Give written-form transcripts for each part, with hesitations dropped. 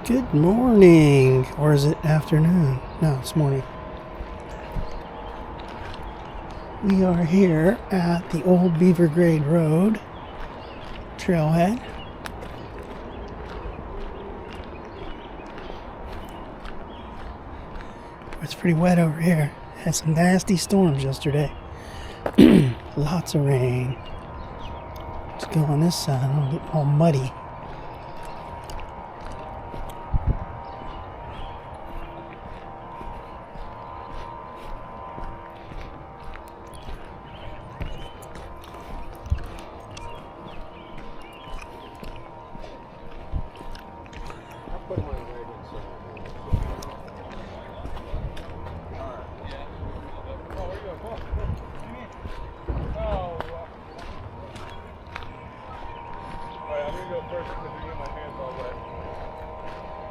Good morning, or is it afternoon? No, it's morning. We are here at the old Beaver Grade Road trailhead. It's pretty wet over here. Had some nasty storms yesterday. Lots of rain. Let's go on this side. It'll get all muddy.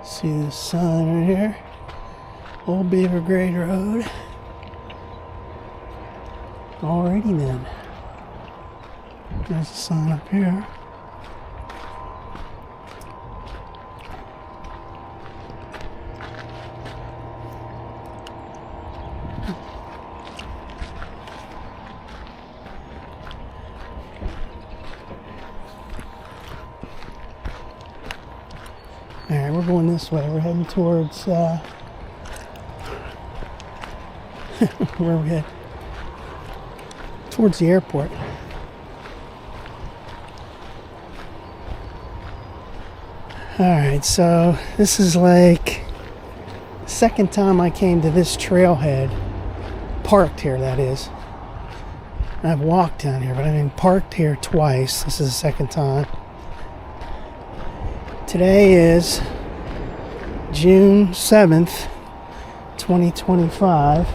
See this sign right here? Old Beaver Grade Road. Alrighty then. There's a sign up here. Alright, we're going this way. We're heading towards, where are we headed? Towards the airport. Alright, so this is like the second time I came to this trailhead. Parked here, that is. I've walked down here, but I've been parked here twice. This is the second time. Today is June 7th, 2025.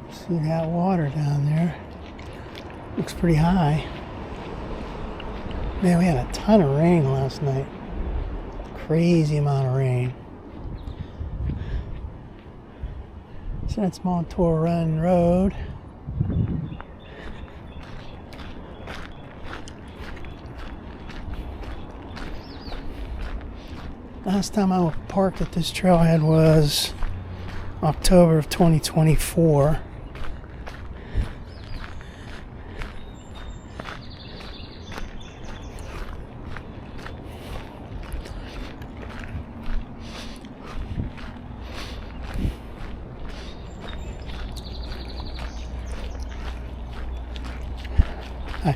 See that water down there. Looks pretty high. Man, we had a ton of rain last night. Crazy amount of rain. So that's Montour Run Road. Last time I parked at this trailhead was October of 2024. Hi.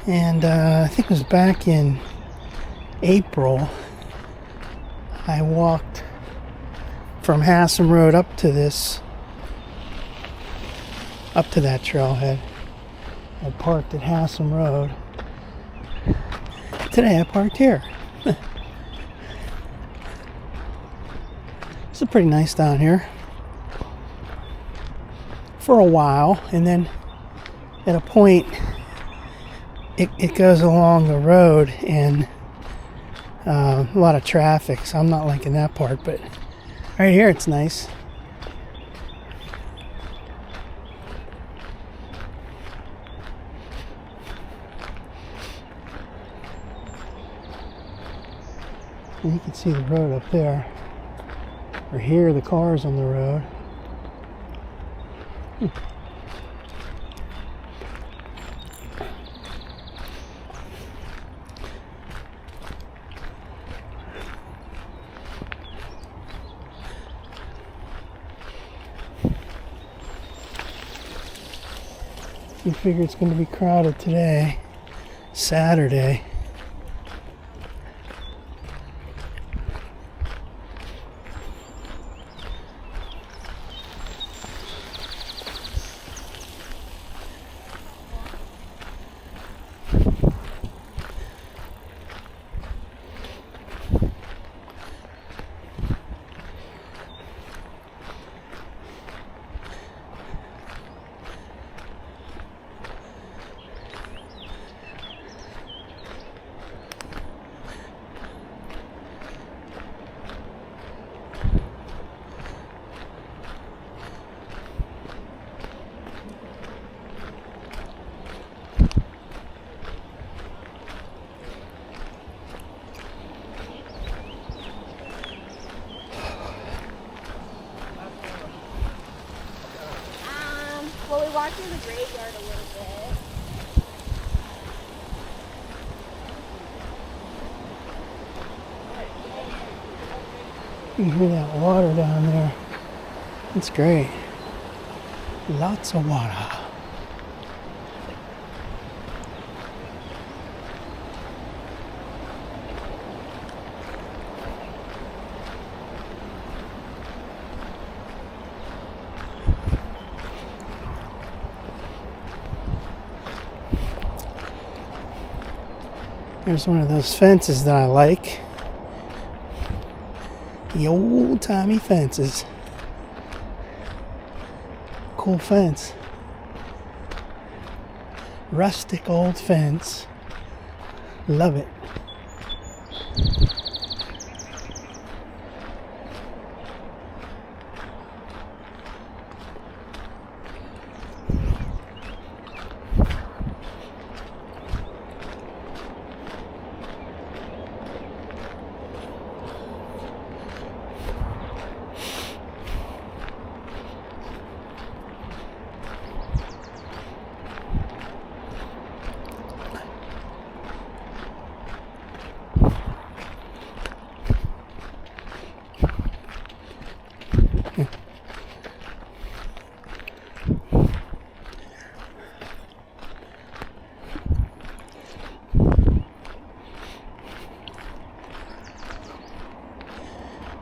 And I think it was back in April, I walked from Hassan Road up to that trailhead. I parked at Hassan Road. Today I parked here. It's pretty nice down here for a while, and then at a point it goes along the road and a lot of traffic, so I'm not liking that part, but right here it's nice. And you can see the road up there, or hear the cars on the road. You figure it's going to be crowded today, Saturday. walked in the graveyard a little bit. You can hear that water down there. It's great. Lots of water. There's one of those fences that I like. The old-timey fences. Cool fence. Rustic old fence. Love it.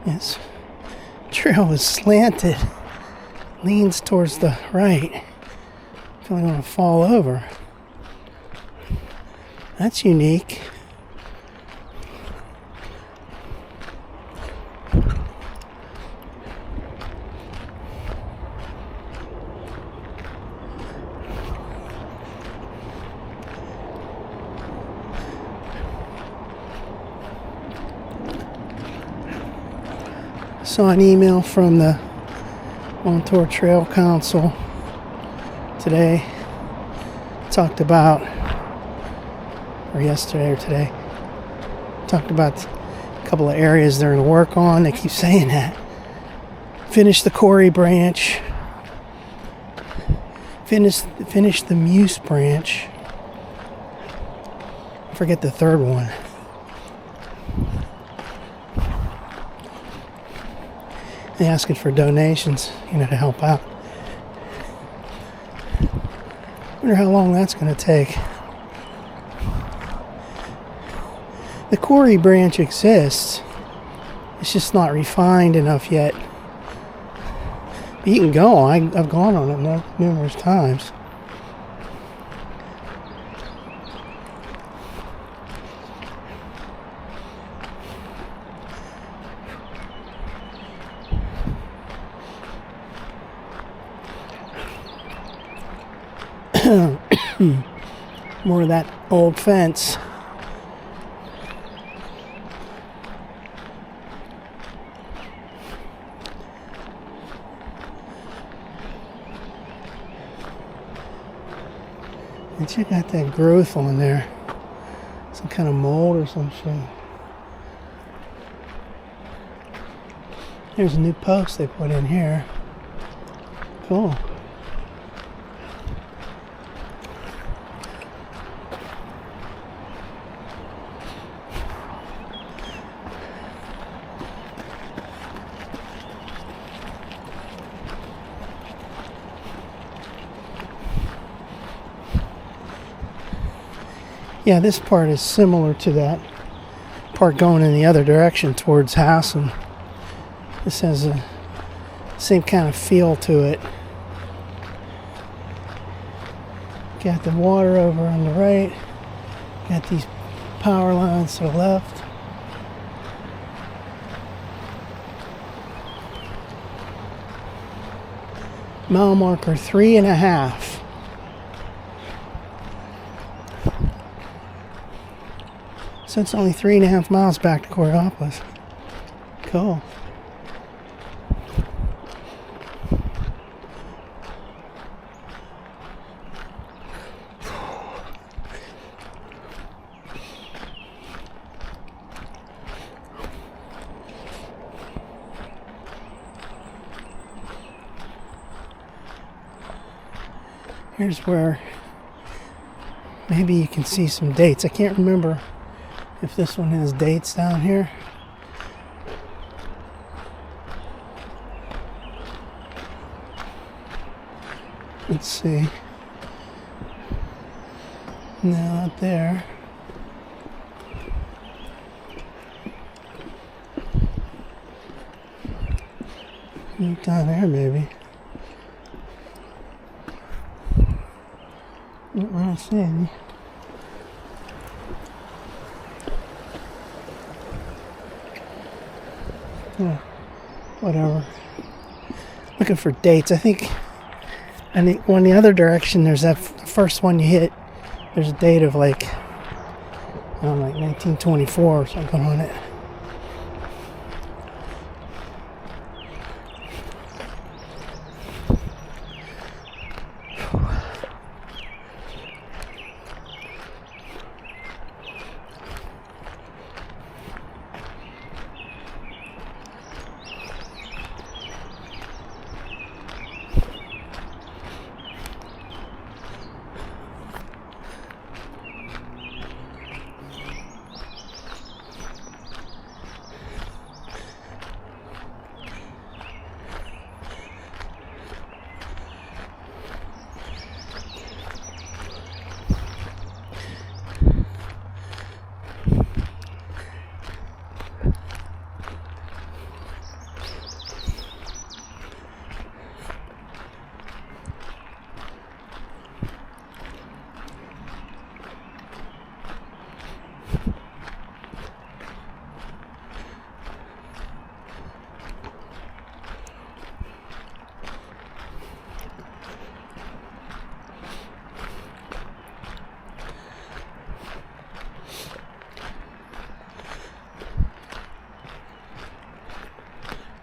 This trail is slanted, leans towards the right. I feel like I'm going to fall over. That's unique. Saw an email from the Montour Trail Council today. Talked about, or yesterday or today, talked about a couple of areas they're going to work on. They keep saying that. Finish the Corey branch. Finish the Muse branch. I forget the third one. They're asking for donations, to help out. Wonder how long that's going to take. The Corey branch exists. It's just not refined enough yet. But you can go. I've gone on it numerous times. More of that old fence. And check out that growth on there. Some kind of mold or some shit. There's a new post they put in here. Cool. Yeah, this part is similar to that part going in the other direction towards Hassan. This has a same kind of feel to it. Got the water over on the right. Got these power lines to the left. Mile marker 3.5. So it's only 3.5 miles back to Coraopolis. Cool. Here's where maybe you can see some dates. I can't remember if this one has dates down here. Let's see. No, not there. Down there, maybe. I don't see any. Yeah, whatever. Looking for dates. I think on the other direction, there's that first one you hit. There's a date of like, I don't know, like 1924 or something on it.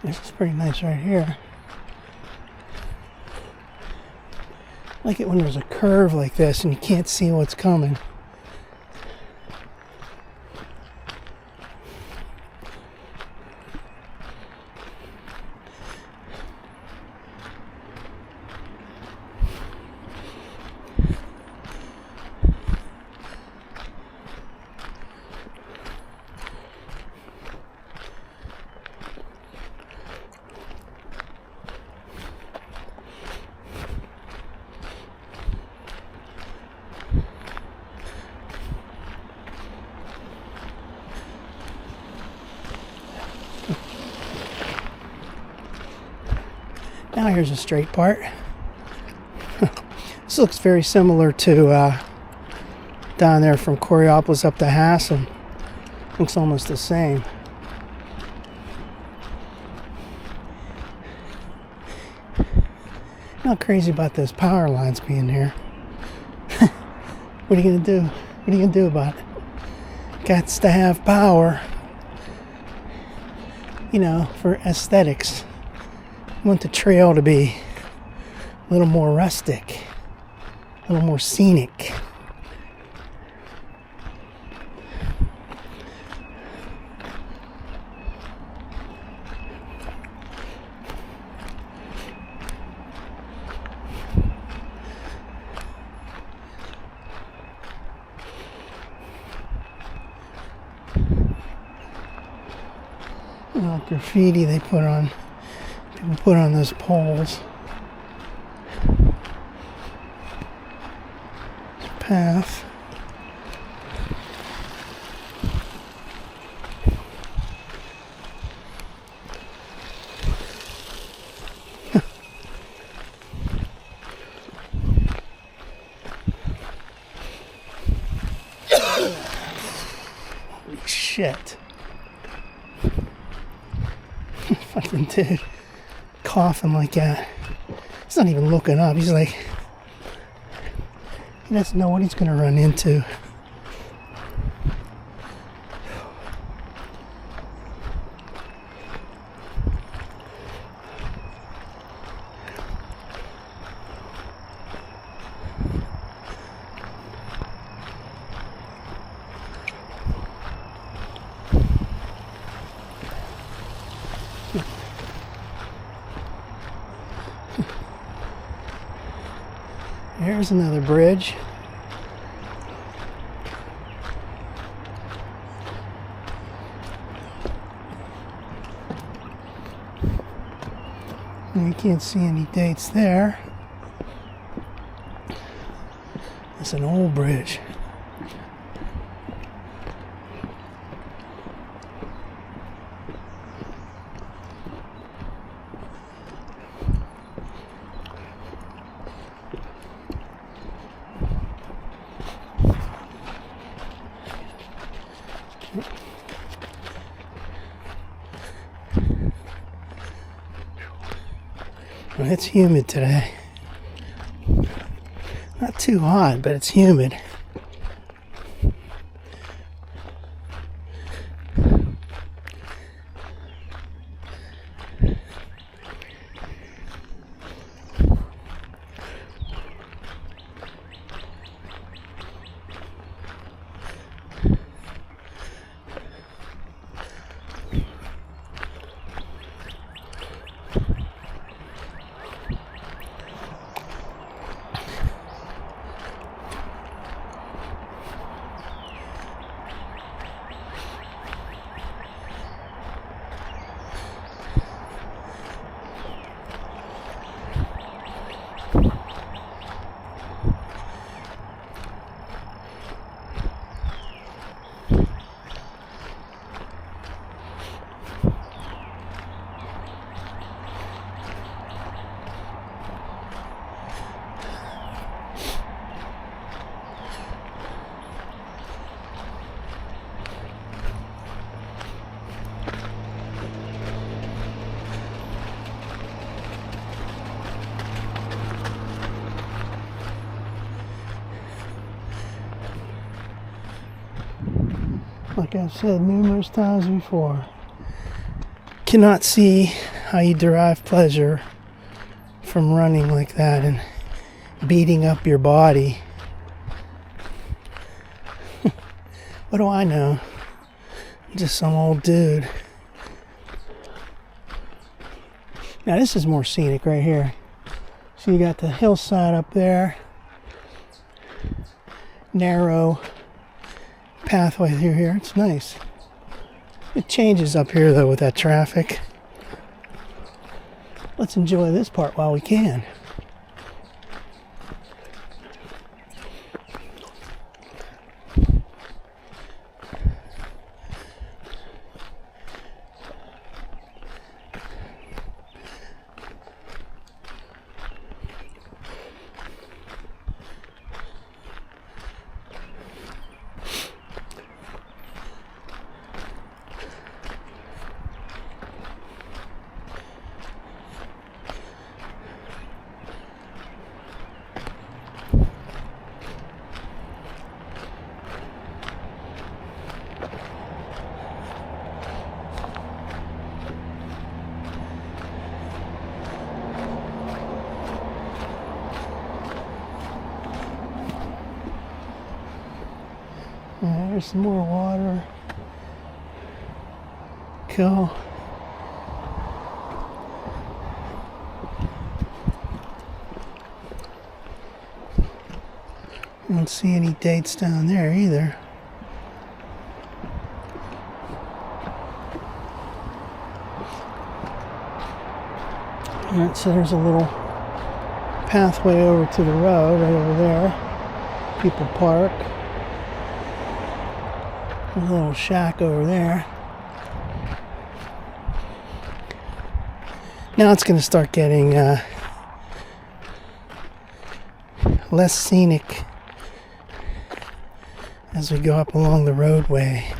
This is pretty nice right here. I like it when there's a curve like this and you can't see what's coming. Now here's a straight part. This looks very similar to down there from Coriopolis up to Hassan. Looks almost the same. Not crazy about those power lines being here. What are you gonna do? What are you gonna do about it? Gots to have power. You know, for aesthetics. I want the trail to be a little more rustic, a little more scenic. Graffiti they put on. People put on those poles. Path. Holy shit. Fucking dude. Coughing like that. He's not even looking up. He's like, he doesn't know what he's going to run into. There's another bridge. And you can't see any dates there. It's an old bridge. Well, it's humid today. Not too hot, but it's humid. Like I've said numerous times before, cannot see how you derive pleasure from running like that and beating up your body. What do I know? I'm just some old dude. Now this is more scenic right here. So you got the hillside up there, narrow pathway through here. It's nice. It changes up here though with that traffic. Let's enjoy this part while we can. There's some more water. Cool. I don't see any dates down there either. Alright, so there's a little pathway over to the road right over there. People park. There's a little shack over there. Now it's going to start getting less scenic as we go up along the roadway.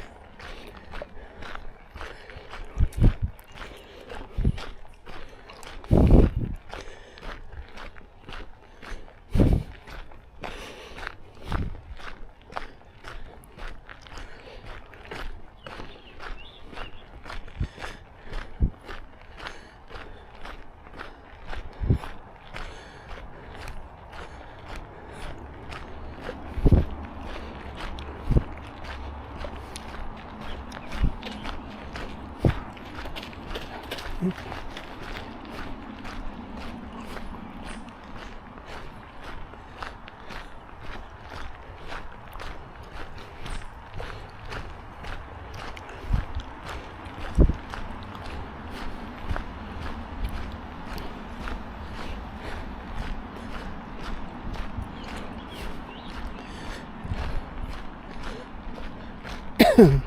Hi.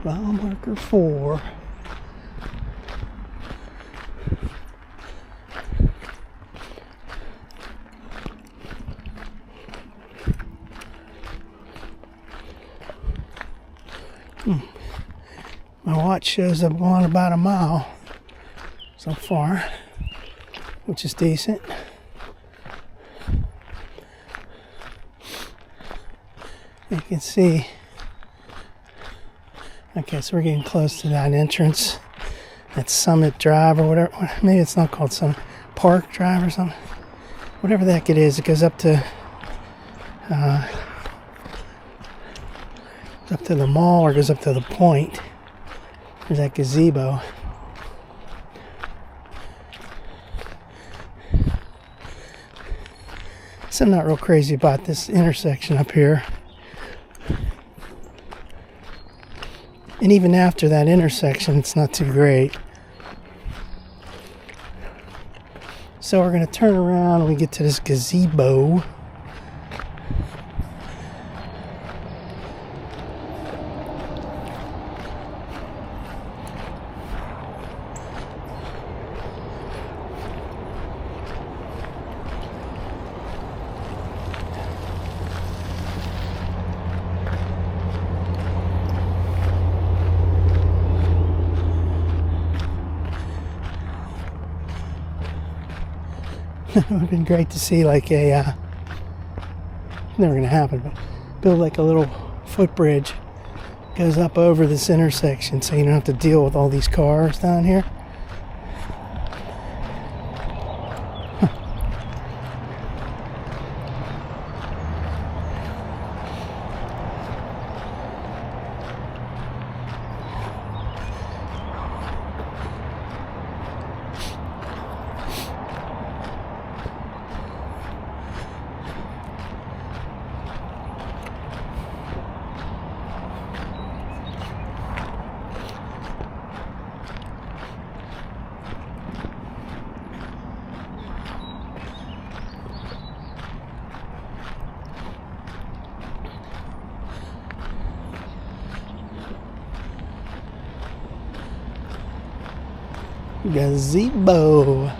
Mile marker 4. My watch shows I've gone about a mile so far, which is decent. You can see, okay, so we're getting close to that entrance, that Summit Drive or whatever. Maybe it's not called Summit, Park Drive or something. Whatever the heck it is, it goes up to the mall or goes up to the point. There's that gazebo. So I'm not real crazy about this intersection up here. And even after that intersection, it's not too great. So we're going to turn around when we get to this gazebo. It would have been great to see like a, never going to happen, but build like a little footbridge goes up over this intersection so you don't have to deal with all these cars down here. Gazebo.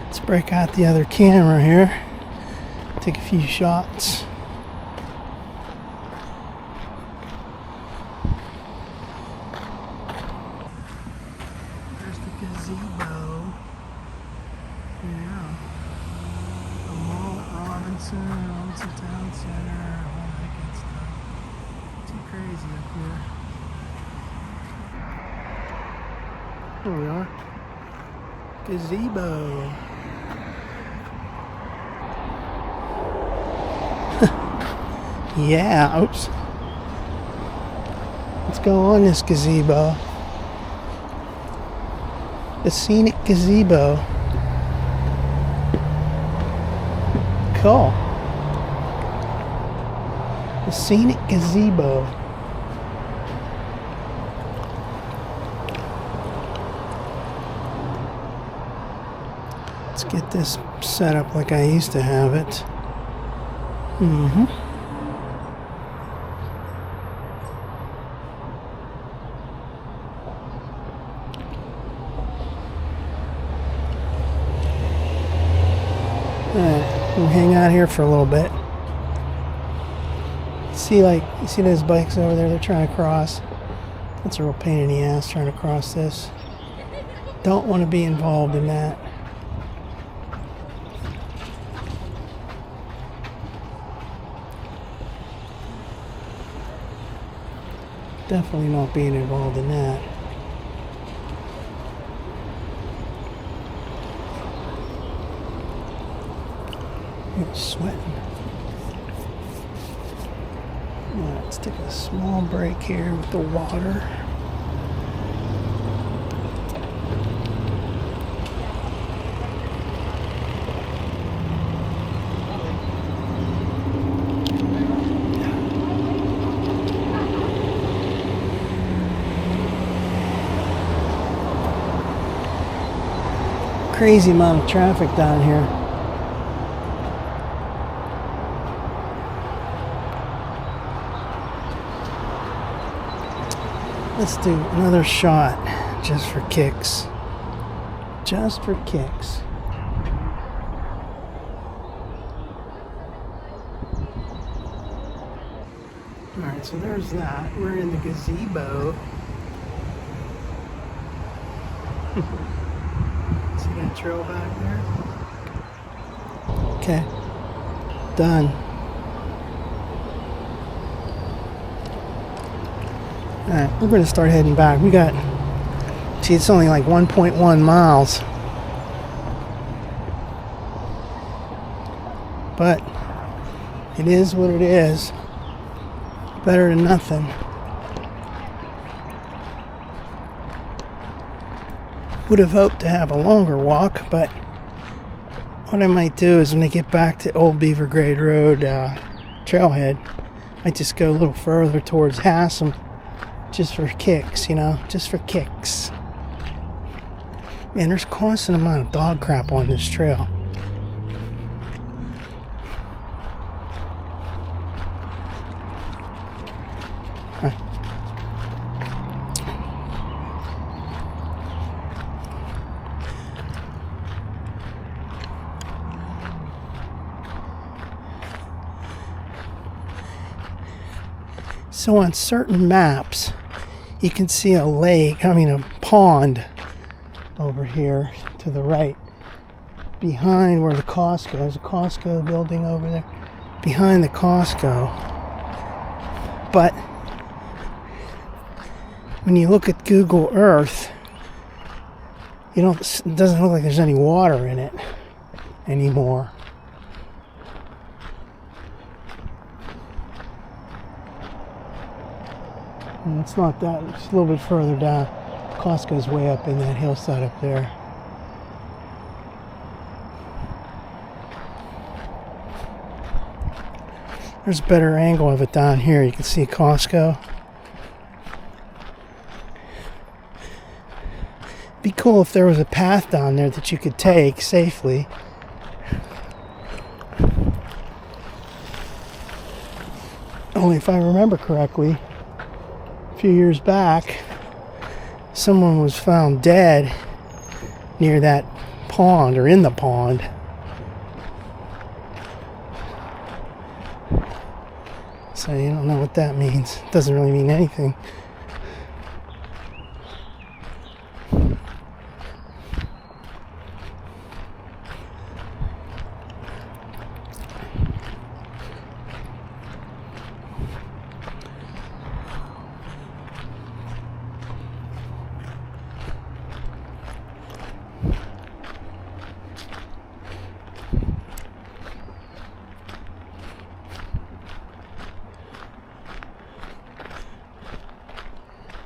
Let's break out the other camera here. Take a few shots. There's the gazebo. Yeah. The mall at Robinson, Robinson Town Center, all that good stuff. Too crazy up here. Here we are. Gazebo. Yeah, oops. Let's go on this gazebo. The Scenic Gazebo. Cool. The Scenic Gazebo. Let's get this set up like I used to have it. We'll hang out here for a little bit. You see those bikes over there? They're trying to cross. That's a real pain in the ass trying to cross this. Don't want to be involved in that. Definitely not being involved in that. I'm sweating. Let's take a small break here with the water. crazy amount of traffic down here. Let's do another shot just for kicks. Just for kicks. Alright, so there's that. We're in the gazebo. See that trail back there? Okay. Done. Alright, we're going to start heading back. We got, see, it's only like 1.1 miles. But it is what it is. Better than nothing. Would have hoped to have a longer walk, but what I might do is when I get back to Old Beaver Grade Road trailhead, I might just go a little further towards Haslam just for kicks, you know, just for kicks. Man, there's a constant amount of dog crap on this trail. So on certain maps, you can see a lake, a pond over here to the right, behind where the Costco, there's a Costco building over there, behind the Costco. But when you look at Google Earth, it doesn't look like there's any water in it anymore. And it's not that, it's a little bit further down. Costco's way up in that hillside up there. There's a better angle of it down here. You can see Costco. Be cool if there was a path down there that you could take safely. Only if I remember correctly, a few years back, someone was found dead near that pond, or in the pond. So you don't know what that means. It doesn't really mean anything.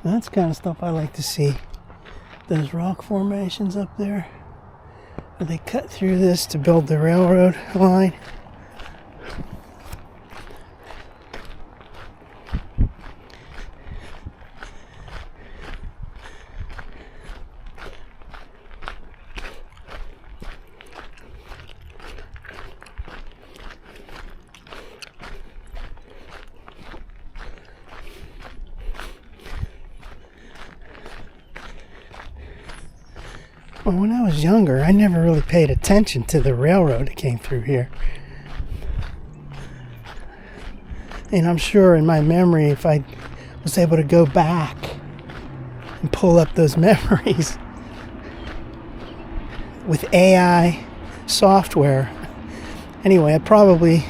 That's the kind of stuff I like to see. Those rock formations up there, where they cut through this to build the railroad line. Well, when I was younger, I never really paid attention to the railroad that came through here. And I'm sure in my memory, if I was able to go back and pull up those memories with AI software, anyway, I probably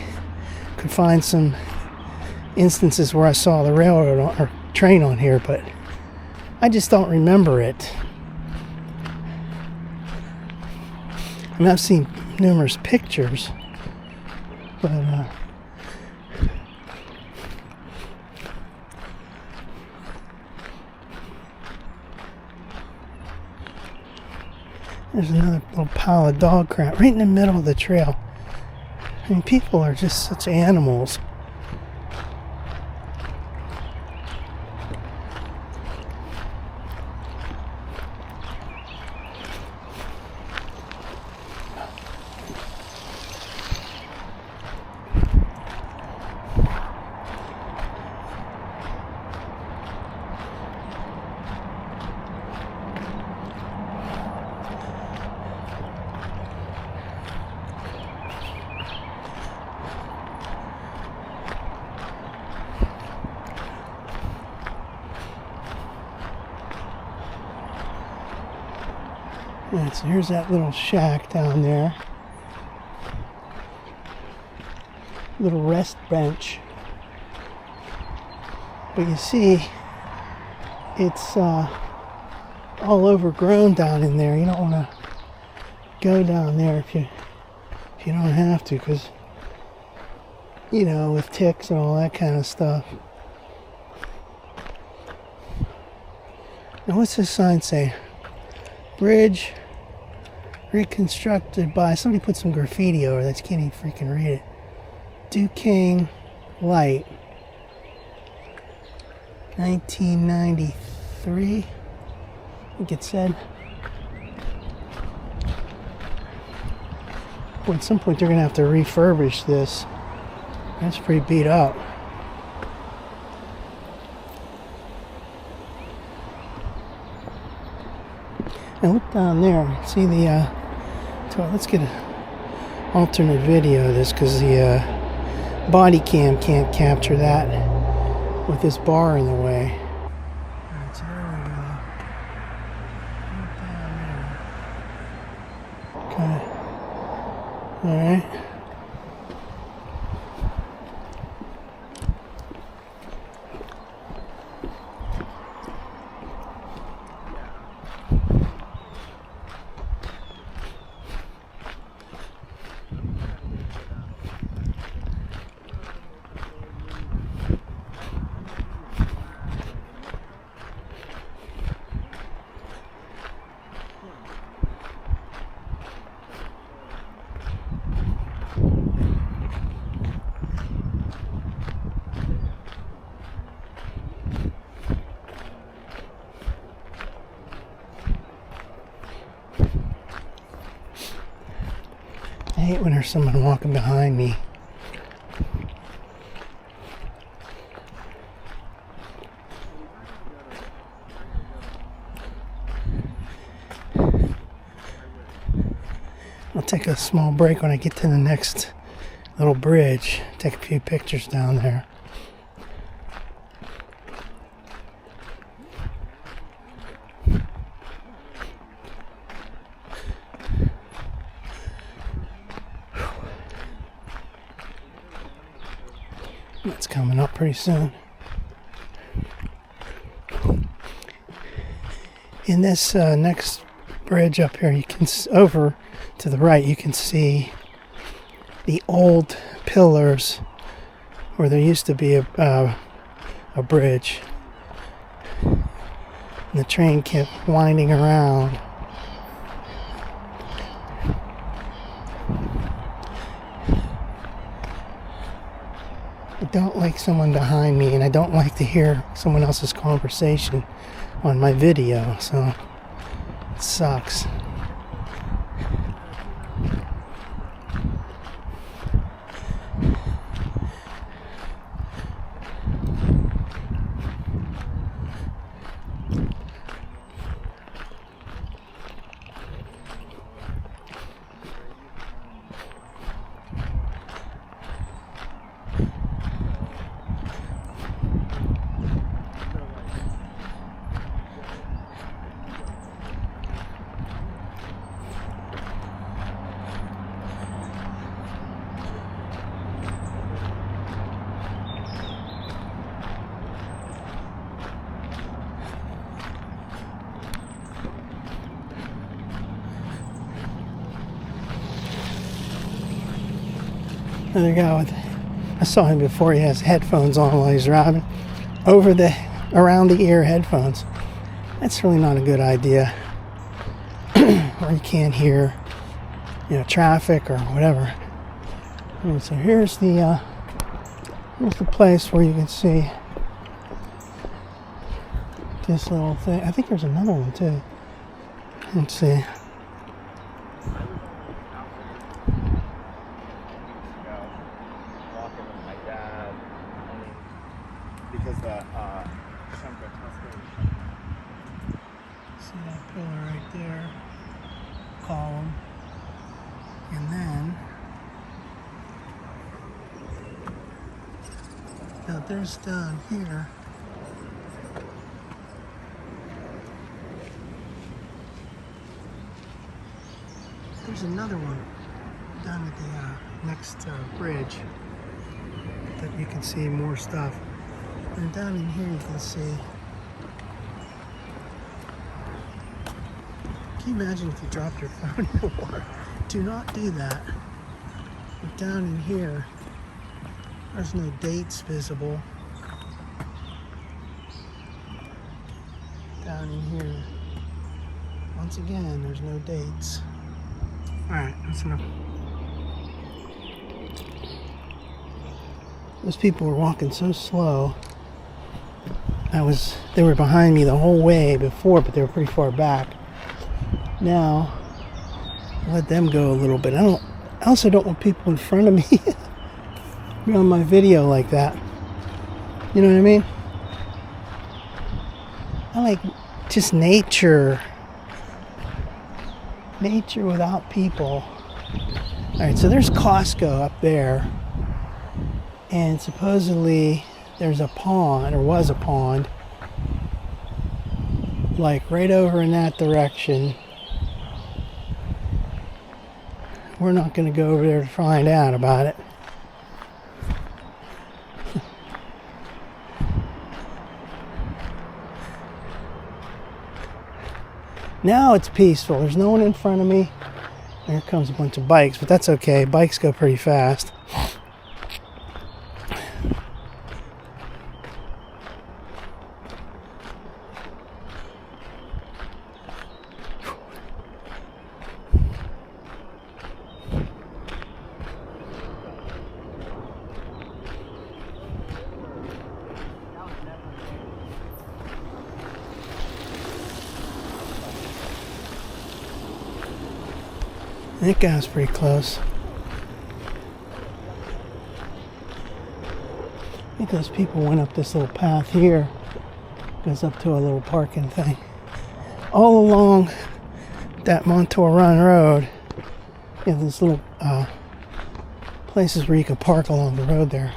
could find some instances where I saw the railroad or train on here, but I just don't remember it. I mean, I've seen numerous pictures, but there's another little pile of dog crap right in the middle of the trail. I mean, people are just such animals. Alright, so here's that little shack down there. Little rest bench. But you see, it's all overgrown down in there. You don't want to go down there if you don't have to, because, you know, with ticks and all that kind of stuff. Now, what's this sign say? Bridge reconstructed by, somebody put some graffiti over that. You can't even freaking read it. Duquesne Light, 1993, I think it said. Well, at some point they're going to have to refurbish this. That's pretty beat up. Now look down there. See the let's get an alternate video of this, because the body cam can't capture that with this bar in the way. Alright, so there we go. Right down there. Okay. Alright. I hate when there's someone walking behind me. I'll take a small break when I get to the next little bridge. Take a few pictures down there. It's coming up pretty soon. In this next bridge up here, you can over to the right, you can see the old pillars where there used to be a bridge. And the train kept winding around. I don't like someone behind me, and I don't like to hear someone else's conversation on my video, so it sucks. Another guy with, I saw him before, he has headphones on while he's driving. Around the ear headphones. That's really not a good idea. Or you can't hear, traffic or whatever. And so here's the place where you can see this little thing. I think there's another one too. Let's see. See that pillar right there, column, and then now there's down here. There's another one down at the next bridge that you can see more stuff. And down in here you can see. Can you imagine if you dropped your phone in the water? Do not do that. But down in here, there's no dates visible. Down in here, once again, there's no dates. Alright, that's enough. Those people were walking so slow. They were behind me the whole way before, but they were pretty far back. Now, I'll let them go a little bit. I also don't want people in front of me be on my video like that. You know what I mean? I like just nature. Nature without people. Alright, so there's Costco up there. And supposedly there's a pond, or was a pond, like right over in that direction. We're not going to go over there to find out about it. Now it's peaceful. There's no one in front of me. Here comes a bunch of bikes, but that's okay. Bikes go pretty fast. That guy's pretty close. I think those people went up this little path here. Goes up to a little parking thing. All along that Montour Run Road, you have these little places where you can park along the road there.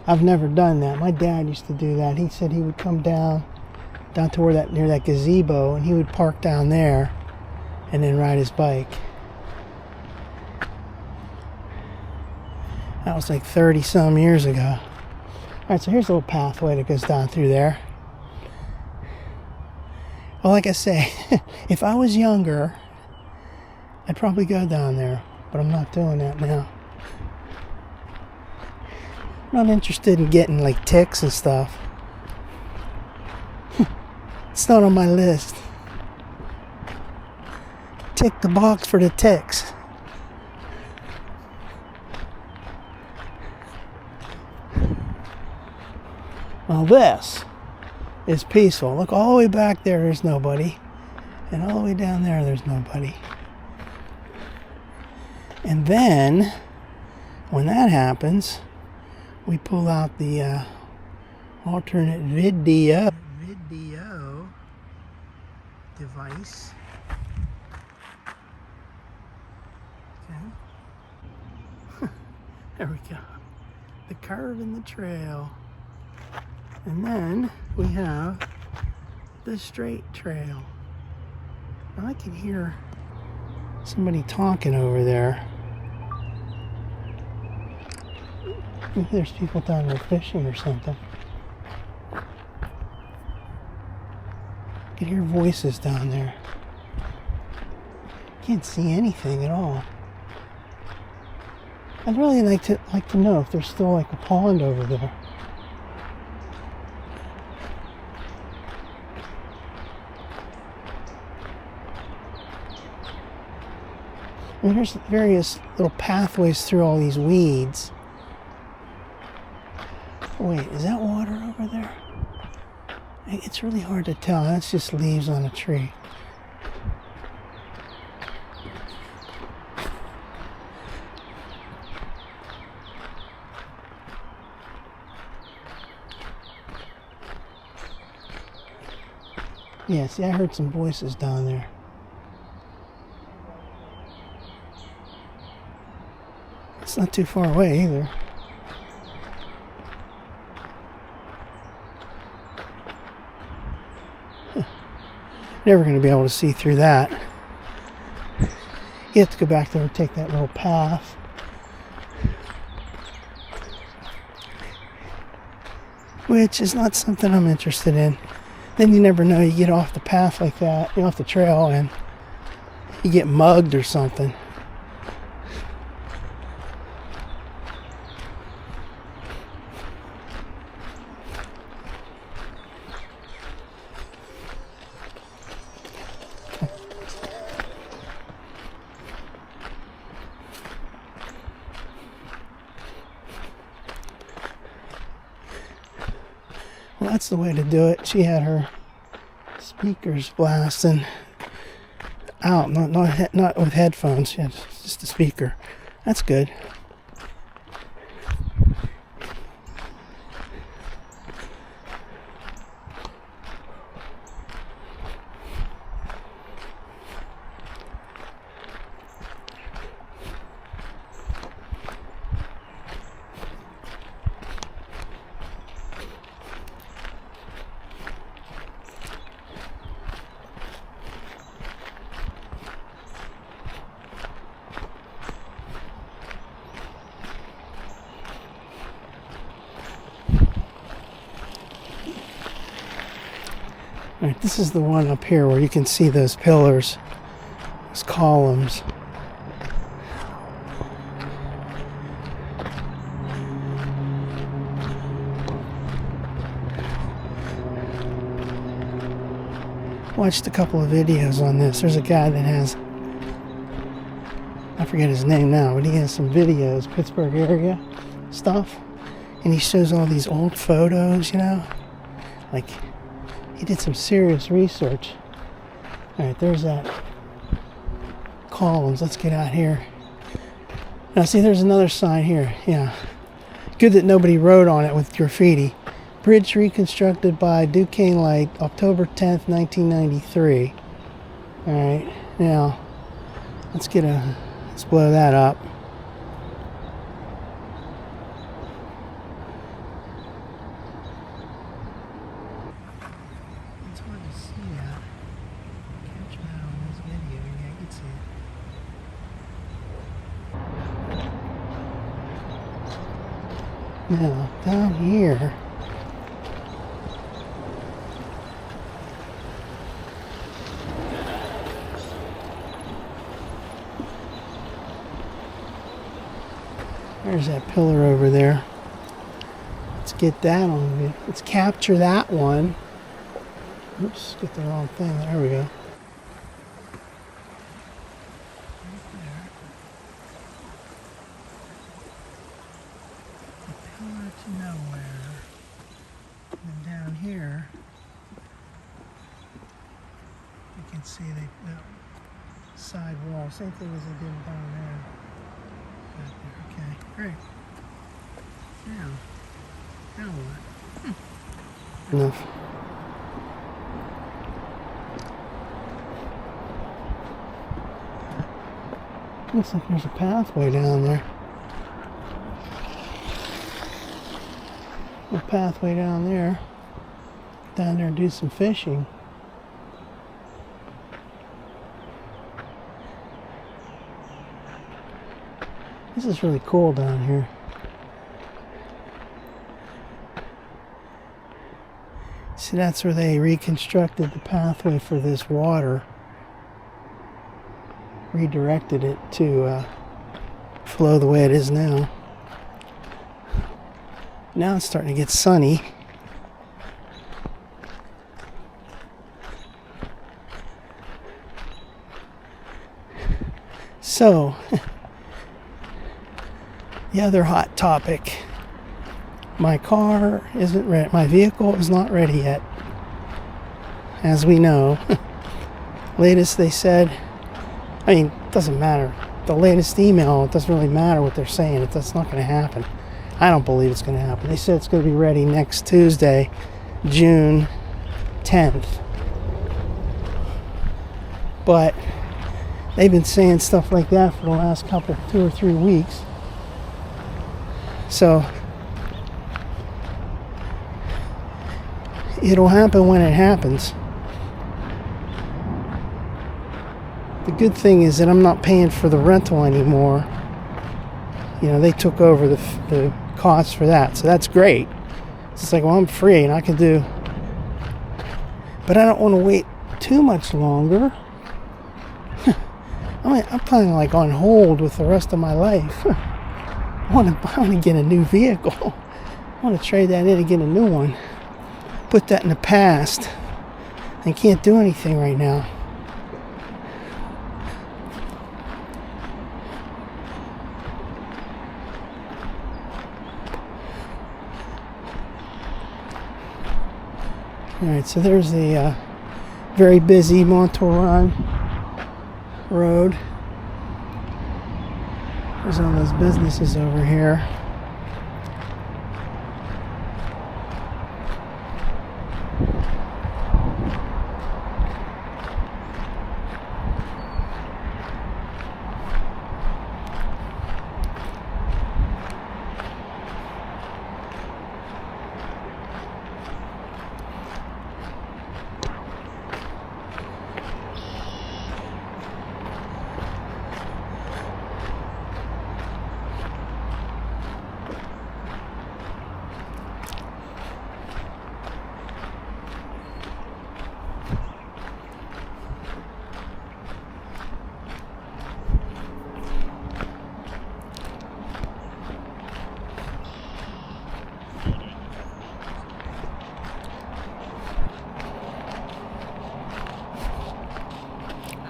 I've never done that. My dad used to do that. He said he would come down to where near that gazebo, and he would park down there and then ride his bike. That was like 30 some years ago. Alright, so here's a little pathway that goes down through there. Well, like I say, if I was younger, I'd probably go down there, but I'm not doing that now. I'm not interested in getting like ticks and stuff. It's not on my list. Tick the box for the ticks. Well, this is peaceful. Look, all the way back there, there's nobody. And all the way down there, there's nobody. And then, when that happens, we pull out the alternate video device. Okay. There we go. The curve in the trail. And then we have the straight trail. Now I can hear somebody talking over there. Maybe there's people down there fishing or something. I can hear voices down there. Can't see anything at all. I'd really like to know if there's still like a pond over there. And there's various little pathways through all these weeds. Wait, is that water over there? It's really hard to tell. That's just leaves on a tree. Yeah, see, I heard some voices down there. It's not too far away either. Never going to be able to see through that. You have to go back there and take that little path. Which is not something I'm interested in. Then you never know, you get off the path like that, you're off the trail, and you get mugged or something. Well, that's the way to do it. She had her speakers blasting out, not with headphones. She had just a speaker. That's good. All right, this is the one up here where you can see those pillars, those columns. Watched a couple of videos on this. There's a guy that has, I forget his name now, but he has some videos, Pittsburgh area stuff, and he shows all these old photos, you know, like he did some serious research. All right, there's that columns. Let's get out here. Now see, there's another sign here. Yeah, good that nobody wrote on it with graffiti. Bridge reconstructed by Duquesne Light, October 10th, 1993. All right, now let's blow that up. It's hard to see that. Capture that on this video. Yeah, I can see it. Now, down here, there's that pillar over there. Let's get that on it. Let's capture that one. Oops, get the wrong thing. There we go. Right there. The pillar to nowhere. And then down here, you can see the side wall. Same thing as they did down there. Okay, great. Now what? Enough. Looks like there's a pathway down there. A pathway down there. Down there and do some fishing. This is really cool down here. See, that's where they reconstructed the pathway for this water. Redirected it to flow the way it is now. Now it's starting to get sunny. So, the other hot topic. My car isn't ready. My vehicle is not ready yet. As we know. Latest they said, I mean, it doesn't matter. The latest email, it doesn't really matter what they're saying. That's not going to happen. I don't believe it's going to happen. They said it's going to be ready next Tuesday, June 10th. But they've been saying stuff like that for the last 2 or 3 weeks. So it'll happen when it happens. The good thing is that I'm not paying for the rental anymore. You know, they took over the cost for that, so that's great. It's like, well, I'm free and I can do, but I don't want to wait too much longer. I'm planning like on hold with the rest of my life. I want to get a new vehicle. I want to trade that in and get a new one. Put that in the past. I can't do anything right now. Alright, so there's the very busy Montour road. There's all those businesses over here.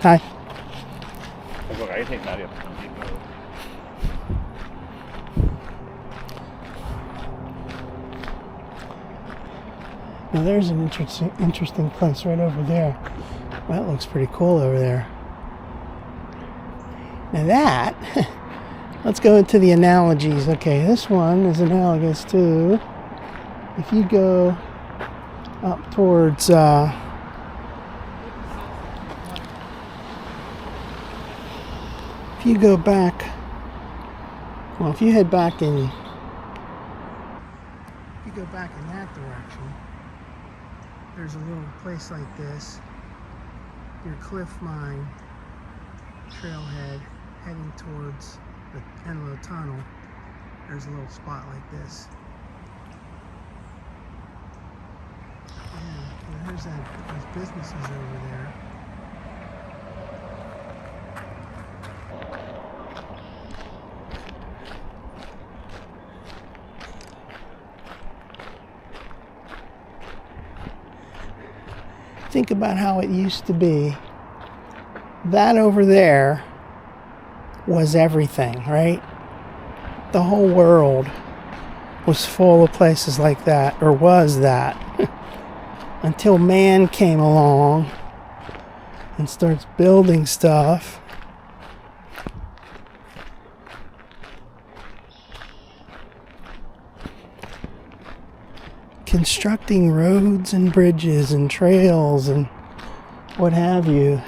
Hi. Now there's an interesting place right over there. Well, that looks pretty cool over there. Now that, let's go into the analogies. Okay, this one is analogous to, if you go up towards, if you go back, well, if you head back in, if you go back in that direction, there's a little place like this, your cliff mine trailhead heading towards the Penlow Tunnel. There's a little spot like this. Yeah, there's those businesses over there. Think about how it used to be. That over there was everything, right? The whole world was full of places like that, or was that, until man came along and starts building stuff. Constructing roads and bridges and trails and what have you.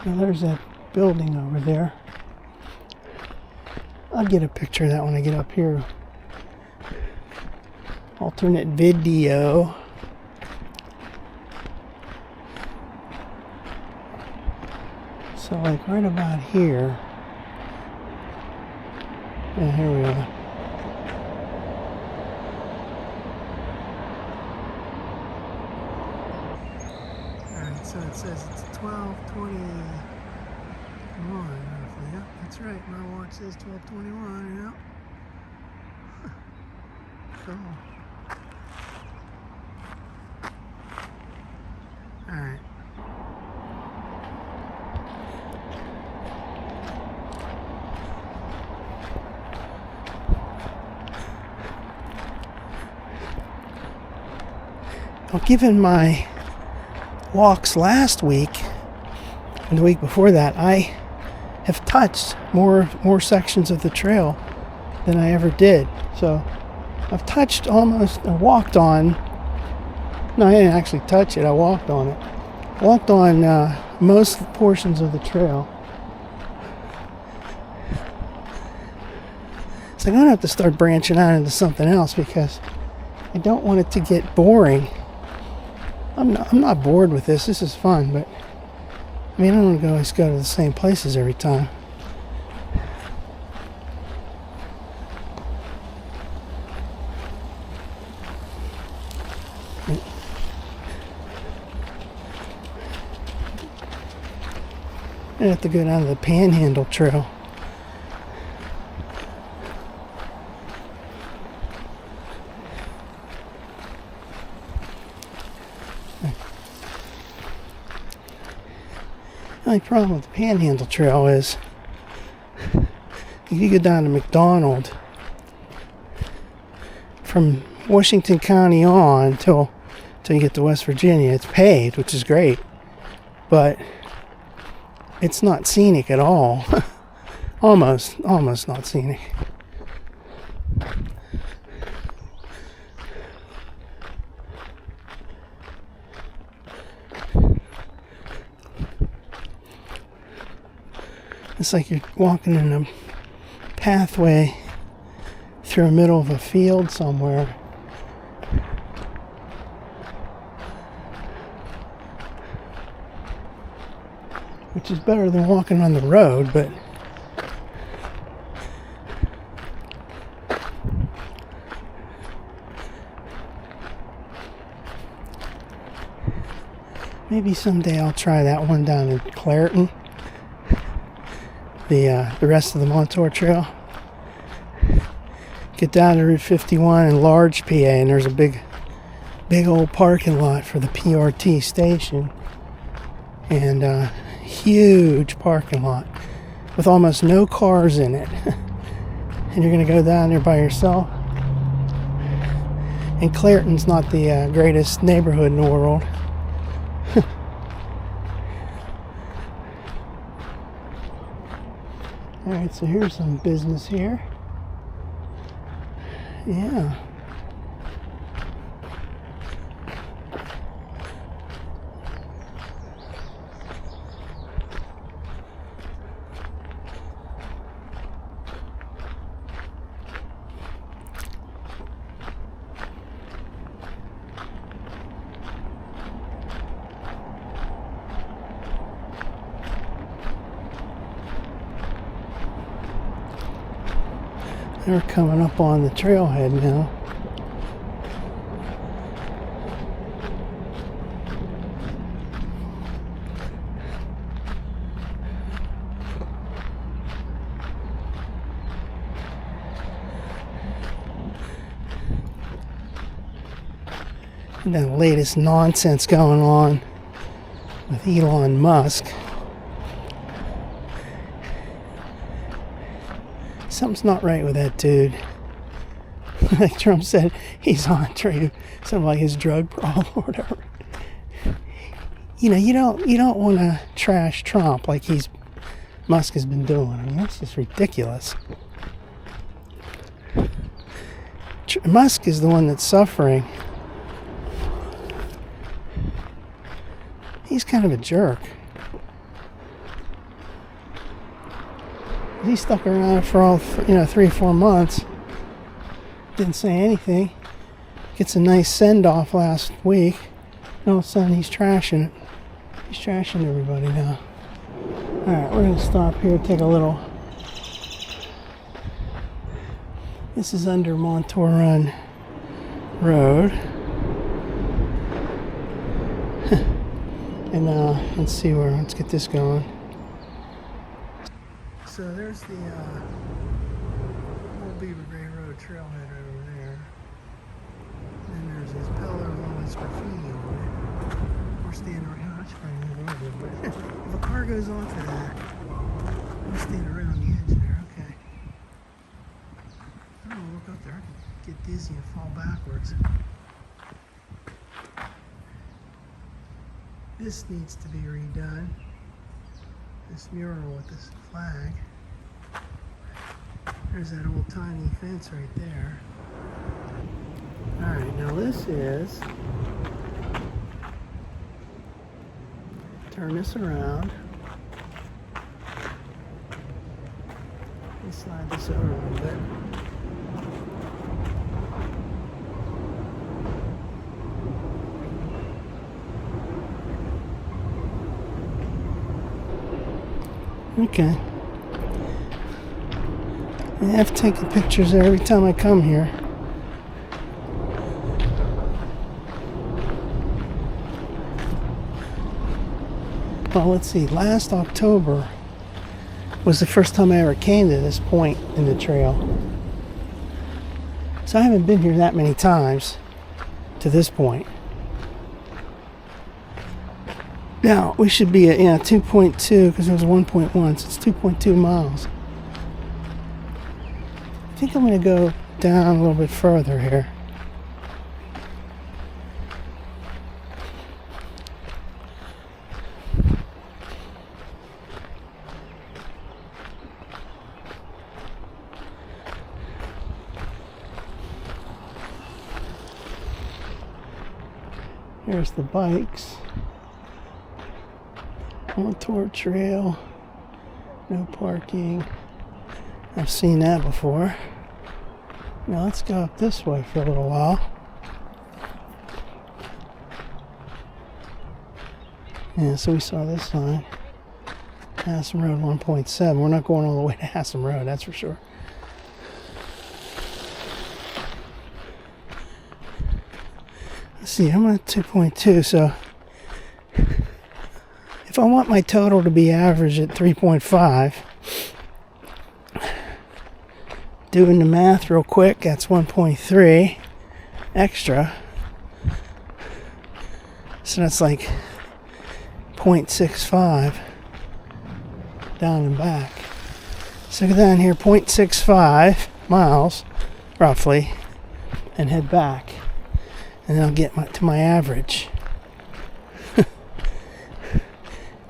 Now there's that building over there. I'll get a picture of that when I get up here. Alternate video. So like right about here. Yeah, here we are. Alright, so it says it's 12:21 roughly. Yep, that's right. My watch says 12:21, yep. Cool. Alright. Well, given my walks last week and the week before that, I have touched more sections of the trail than I ever did. So I've touched almost, I walked on, no, I didn't actually touch it, I walked on it. Walked on most portions of the trail. So I'm going to have to start branching out into something else because I don't want it to get boring. I'm not bored with this. This is fun, but I mean, I don't want to always go to the same places every time. I have to go down to the Panhandle Trail. The only problem with the Panhandle Trail is if you go down to McDonald from Washington County on till you get to West Virginia, it's paved, which is great, but it's not scenic at all. almost not scenic. It's like you're walking in a pathway through the middle of a field somewhere. Which is better than walking on the road, but maybe someday I'll try that one down in Clairton. The rest of the Montour Trail. Get down to Route 51 in Large, PA, and there's a big old parking lot for the PRT station, and huge parking lot with almost no cars in it. And you're gonna go down there by yourself. And Clairton's not the greatest neighborhood in the world. Alright, so here's some business here. Yeah. We're coming up on the trailhead now. And the latest nonsense going on with Elon Musk. Something's not right with that dude. Like Trump said, he's on to something like his drug problem or whatever. You know, you don't want to trash Trump like Musk has been doing. I mean, that's just ridiculous. Musk is the one that's suffering. He's kind of a jerk. He stuck around for all 3 or 4 months. Didn't say anything. Gets a nice send-off last week. And all of a sudden he's trashing it. He's trashing everybody now. Alright, we're going to stop here, take a little. This is under Montour Run Road. And let's get this going. So there's the old Beaver Road trailhead over there. And there's this pillar and all this graffiti on it. We're standing around, I should probably move over, but if a car goes off of that, we're standing around the edge there, okay. I don't know, look up there, I could get dizzy and fall backwards. This needs to be redone. This mural with this flag. There's that old tiny fence right there. Alright, now this is, turn this around. Let me slide this over a little bit. Okay. I have taken pictures there every time I come here. Well, let's see. Last October was the first time I ever came to this point in the trail. So I haven't been here that many times to this point. Now, we should be at 2.2 because it was 1.1, so it's 2.2 miles. I think I'm going to go down a little bit further here. Here's the bikes. Montour trail. No parking. I've seen that before. Now let's go up this way for a little while. Yeah, so we saw this sign. Haslam Road 1.7. We're not going all the way to Haslam Road, that's for sure. Let's see, I'm at 2.2, so if I want my total to be average at 3.5, doing the math real quick, that's 1.3 extra. So that's like 0.65 down and back. So go down here, 0.65 miles, roughly, and head back. And then I'll get to my average.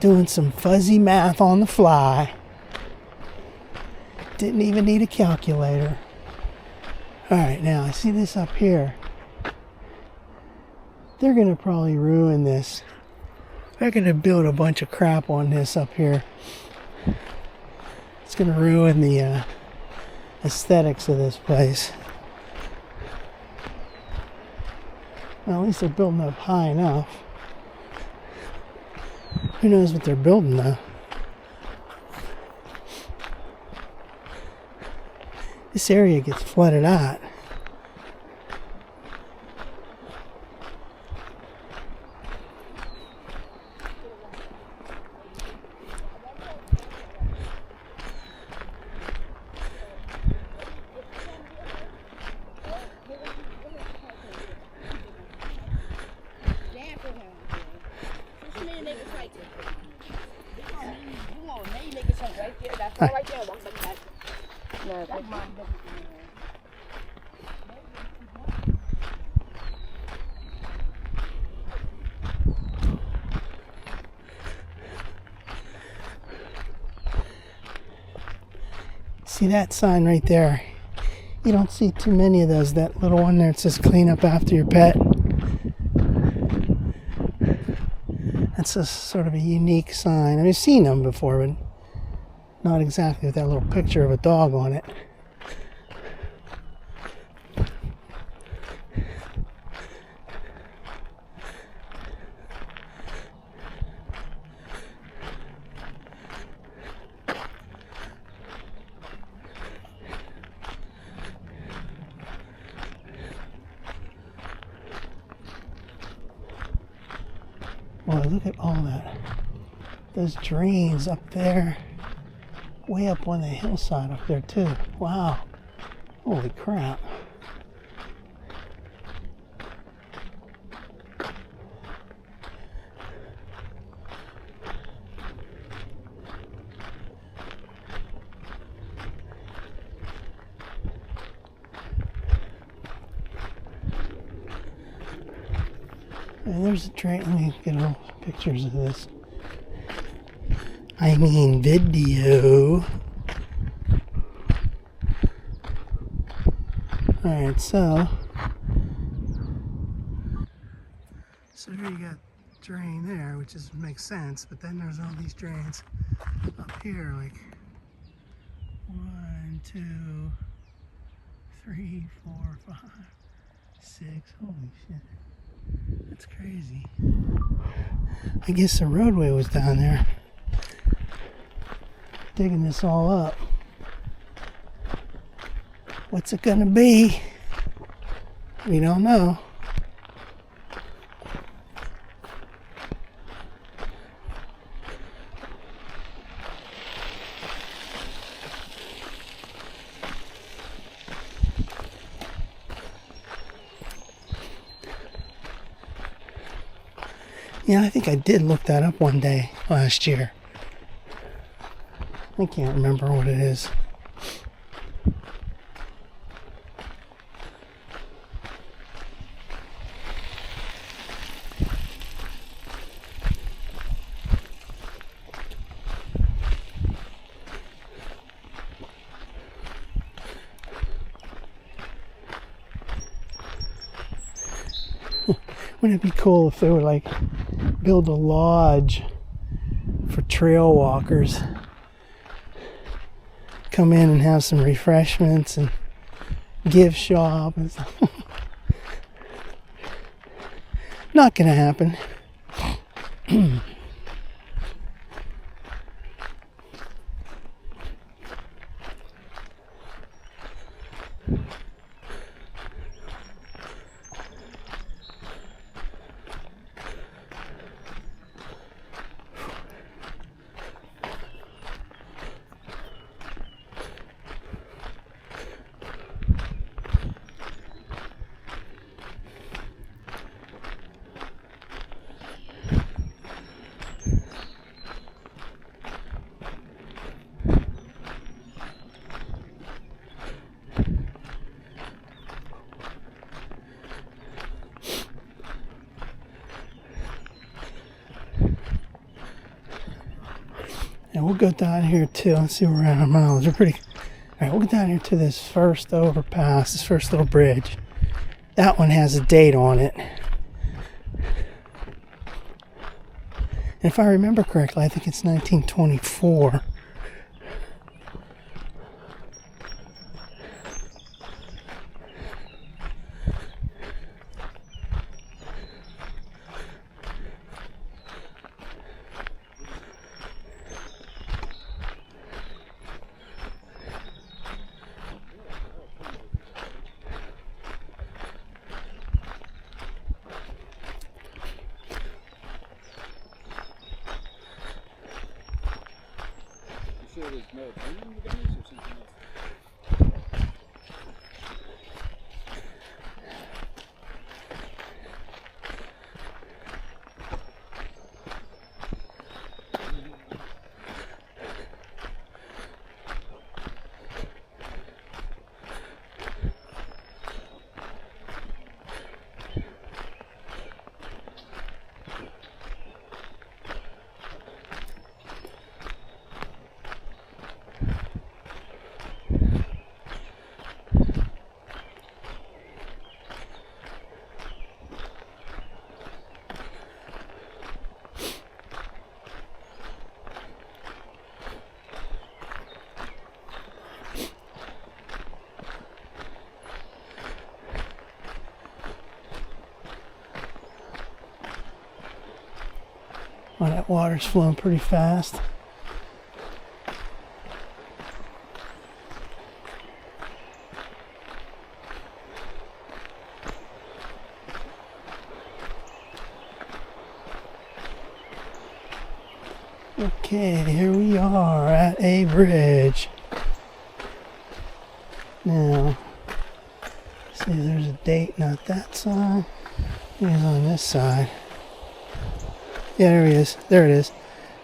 Doing some fuzzy math on the fly. Didn't even need a calculator. Alright, now I see this up here. They're going to probably ruin this. They're going to build a bunch of crap on this up here. It's going to ruin the aesthetics of this place. Well, at least they're building up high enough. Who knows what they're building though? This area gets flooded out. See that sign right there? You don't see too many of those. That little one there, it says clean up after your pet. That's a sort of a unique sign. I've seen them before, but not exactly with that little picture of a dog on it. Well, look at all that. Those drains up there. Way up on the hillside up there too. Wow. Holy crap. And there's a train. Let me get all pictures of this. I mean video. Alright, so here you got drain there, which makes sense, but then there's all these drains up here, like 1, 2, 3, 4, 5, 6. Holy shit. That's crazy. I guess the roadway was down there. digging this all up. What's it gonna be? We don't know. Yeah, I think I did look that up one day last year. I can't remember what it is. Wouldn't it be cool if they would like build a lodge for trail walkers? Come in and have some refreshments and gift shop and stuff. Not gonna happen. And we'll go down here too. Let's see where we're at on miles. We're pretty. Alright, we'll go down here to this first overpass, this first little bridge. That one has a date on it. And if I remember correctly, I think it's 1924. There's no opinion with this or something else? Well, that water's flowing pretty fast. Okay, here we are at a bridge. Now, see, there's a date, not that side. He's on this side. Yeah, there he is. There it is.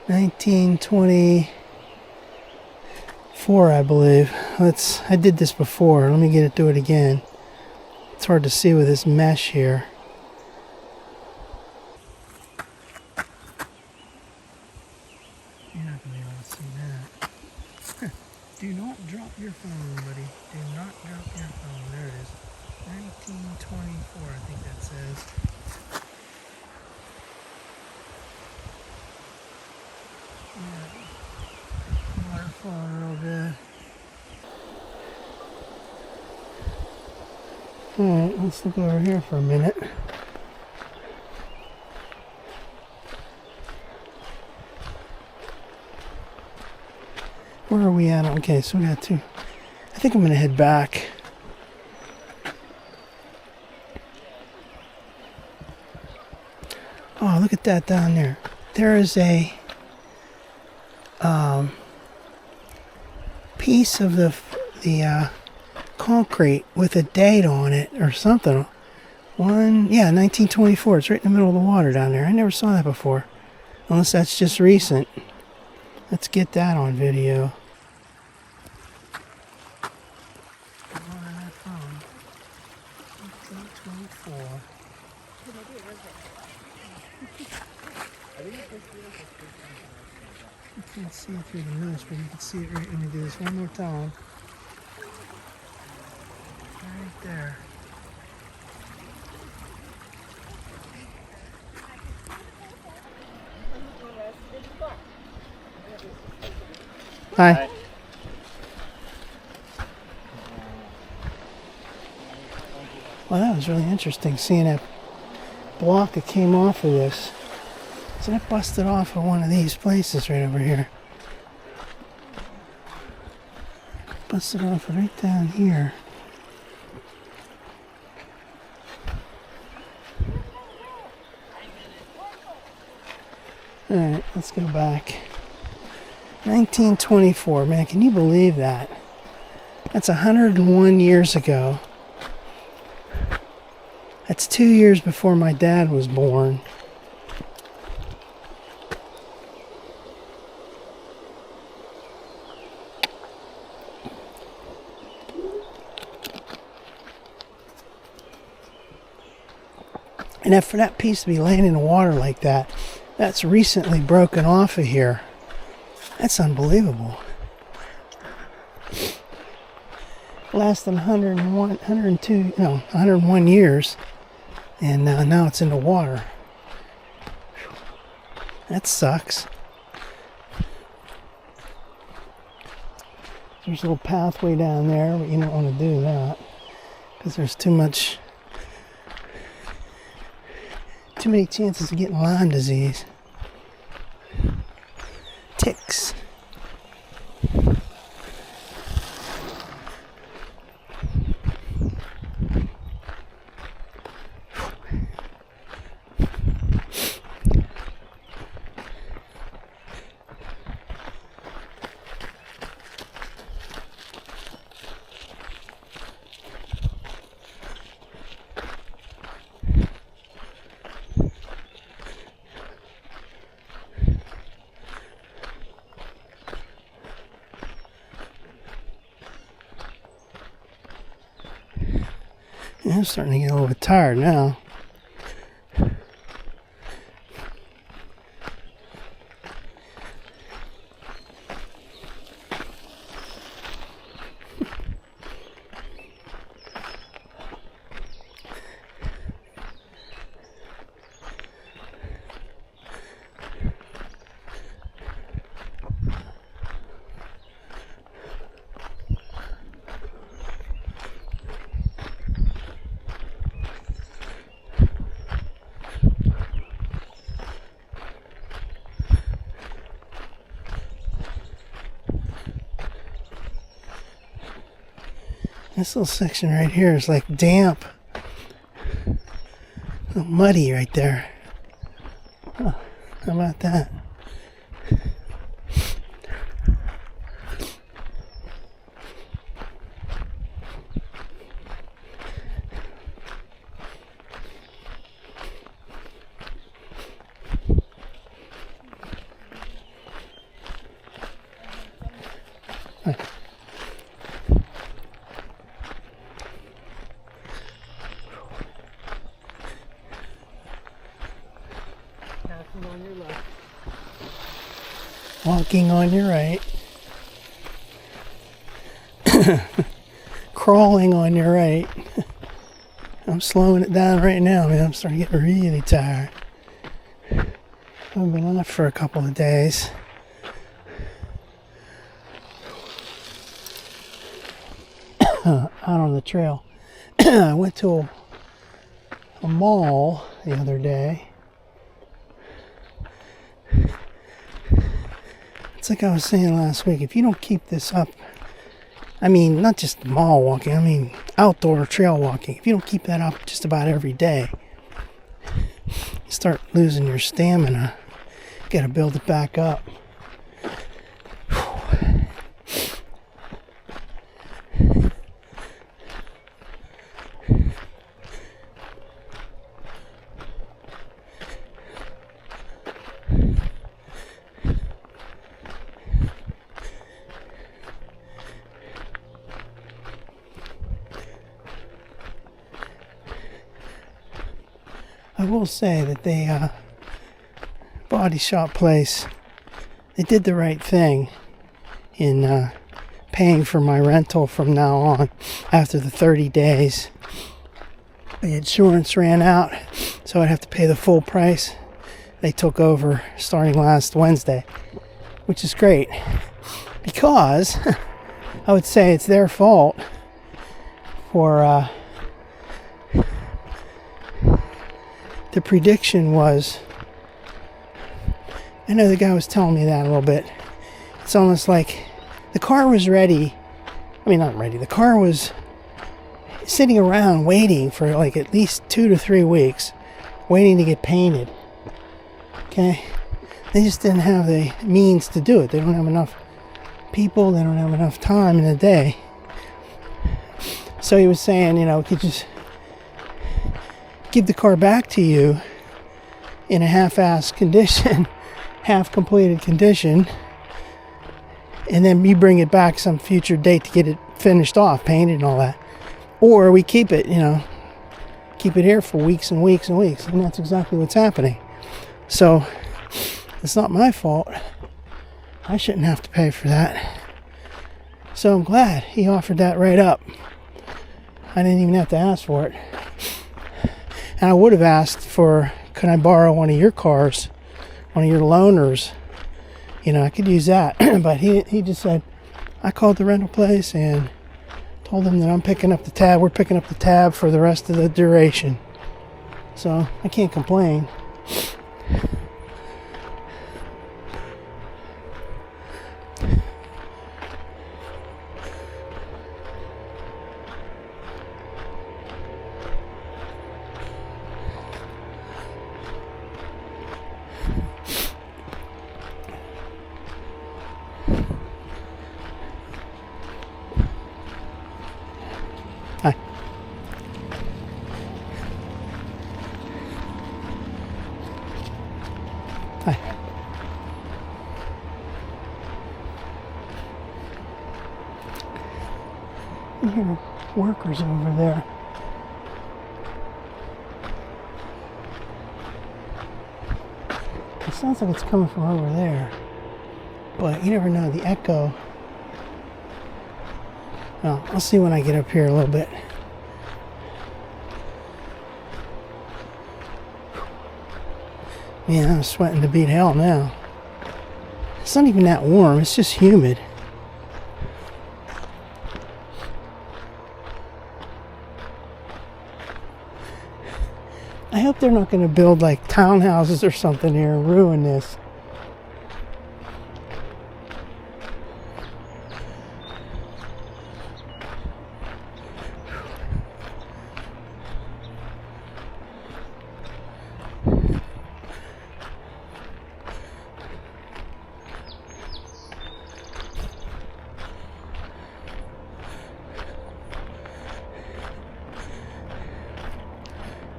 1924, I believe. I did this before. Let me do it again. It's hard to see with this mesh here. You're not going to be able to see that. Do not drop your phone, buddy. Do not drop your phone. There it is. 1924, I think that says. Yeah. Water flowing real good. Alright, let's look over here for a minute. Where are we at? Okay, so we got two. I think I'm going to head back. Oh, look at that down there. There is a piece of the concrete with a date on it or something. 1924. It's right in the middle of the water down there. I never saw that before. Unless that's just recent. Let's get that on video. You can't see it through the mist, but you can see it right when we do this one more time. Right there. Hi. Well, that was really interesting seeing that block that came off of this. So that busted off of one of these places right over here. Busted off right down here. Alright, let's go back. 1924, man, can you believe that? That's 101 years ago. That's 2 years before my dad was born. And for that piece to be laying in the water like that, that's recently broken off of here. That's unbelievable. Less than 101 years. And now it's in the water. That sucks. There's a little pathway down there, but you don't want to do that. Because there's too many chances of getting Lyme disease. Ticks. Yeah, I'm starting to get a little bit tired now. This little section right here is like damp. A little muddy right there. Oh, how about that? Walking on your right. Crawling on your right. I'm slowing it down right now, man. I'm starting to get really tired. I've been off for a couple of days. Out on the trail. I went to a mall the other day. It's like I was saying last week, if you don't keep this up, I mean, not just mall walking, I mean outdoor trail walking, if you don't keep that up just about every day, you start losing your stamina. You gotta build it back up. I will say that the body shop place, they did the right thing in paying for my rental from now on. After the 30 days, the insurance ran out, so I'd have to pay the full price. They took over starting last Wednesday, which is great, because I would say it's their fault for the prediction was, I know the guy was telling me that a little bit. It's almost like the car was ready. I mean, not ready. The car was sitting around waiting for like at least 2 to 3 weeks, waiting to get painted. Okay? They just didn't have the means to do it. They don't have enough people. They don't have enough time in a day. So he was saying, we could just give the car back to you in a half-assed condition, half-completed condition, and then you bring it back some future date to get it finished off, painted and all that. Or we keep it, keep it here for weeks and weeks and weeks, and that's exactly what's happening. So it's not my fault. I shouldn't have to pay for that. So I'm glad he offered that right up. I didn't even have to ask for it. And I would have asked for, can I borrow one of your cars, one of your loaners? I could use that. But he just said, I called the rental place and told them that I'm picking up the tab. We're picking up the tab for the rest of the duration. So I can't complain. Hi. Hi. I hear workers over there. It sounds like it's coming from over there, but you never know, the echo. Well, I'll see when I get up here a little bit. Man, I'm sweating to beat hell now. It's not even that warm, it's just humid. I hope they're not going to build like townhouses or something here and ruin this.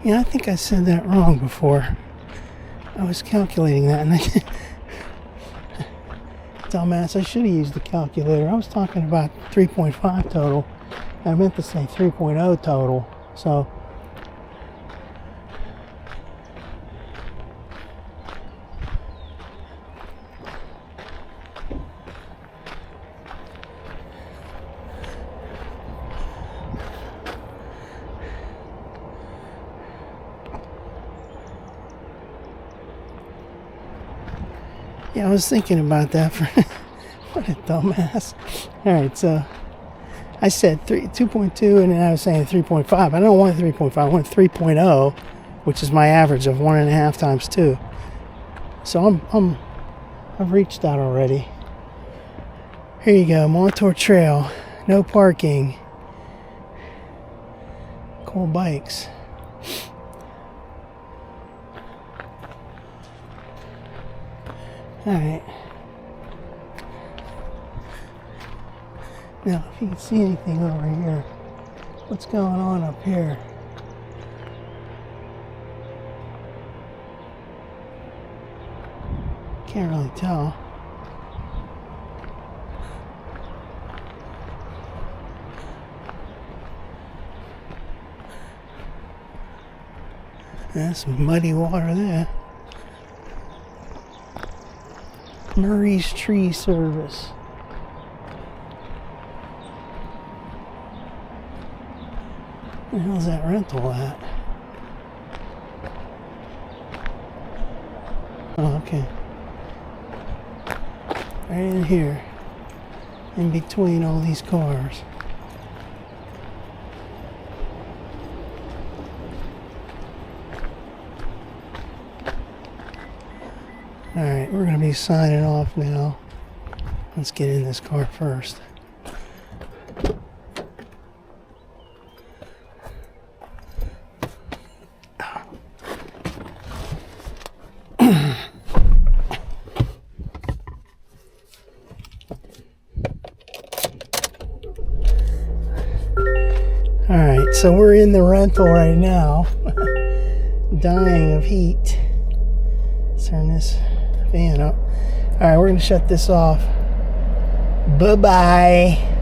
Yeah, I think I said that wrong before. I was calculating that, and dumbass, I should have used the calculator. I was talking about 3.5 total. I meant to say 3.0 total. So, yeah, I was thinking about that for what a dumbass. Alright, so I said 2.2 and then I was saying 3.5. I don't want 3.5, I want 3.0, which is my average of 1.5 times 2. So I've reached that already. Here you go, Montour Trail. No parking. Cool bikes. Alright. Now, if you can see anything over here, what's going on up here? Can't really tell. That's some muddy water there. Murray's Tree Service. Where the hell's that rental at? Oh, okay. Right in here. In between all these cars. Alright, we're going to be signing off now. Let's get in this car first. Alright, so we're in the rental right now. Dying of heat. Let's turn this fan up. Alright, we're going to shut this off. Bye-bye.